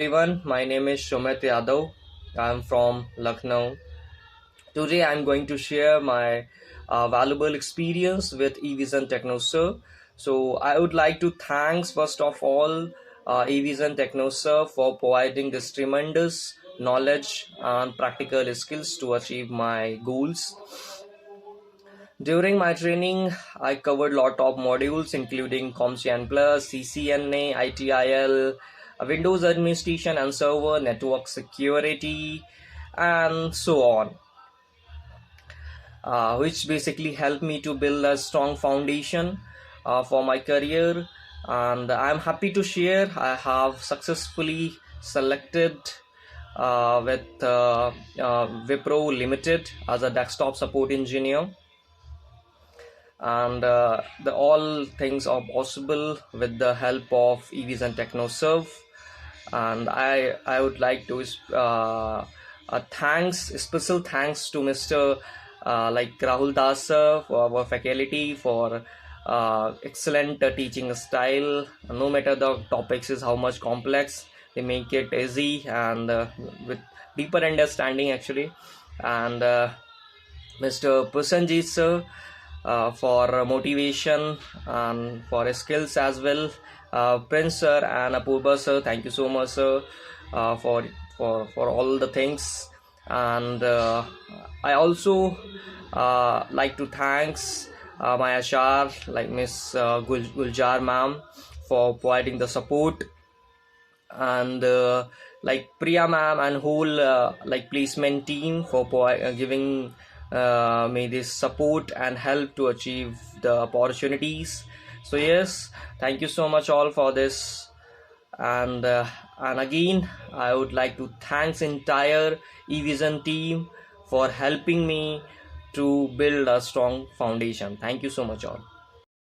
Everyone, my name is Shumet Yadav. I'm from Lucknow. Today I'm going to share my valuable experience with eVision TechnoServe. So I would like to thanks first of all eVision TechnoServe for providing this tremendous knowledge and practical skills to achieve my goals. During my training, I covered lot of modules including CompTIA Plus, CCNA, ITIL, Windows administration and server, network security, and so on, which basically helped me to build a strong foundation for my career. And I'm happy to share I have successfully selected with Wipro Limited as a desktop support engineer, and the all things are possible with the help of eVision TechnoServe. And I would like to special thanks to Mr. Like Rahul Das sir for our faculty for excellent teaching style. No matter the topics is how much complex, they make it easy and with deeper understanding actually. And Mr. Pusanjit sir for motivation and for skills as well. Prince sir and Apurva sir, thank you so much, sir, for all the things. And I also like to thanks my HR like Miss Guljar ma'am for providing the support, and like Priya ma'am and whole like placement team for giving me this support and help to achieve the opportunities. So yes, thank you so much all for this. And again I would like to thanks entire eVision team for helping me to build a strong foundation. Thank you so much all.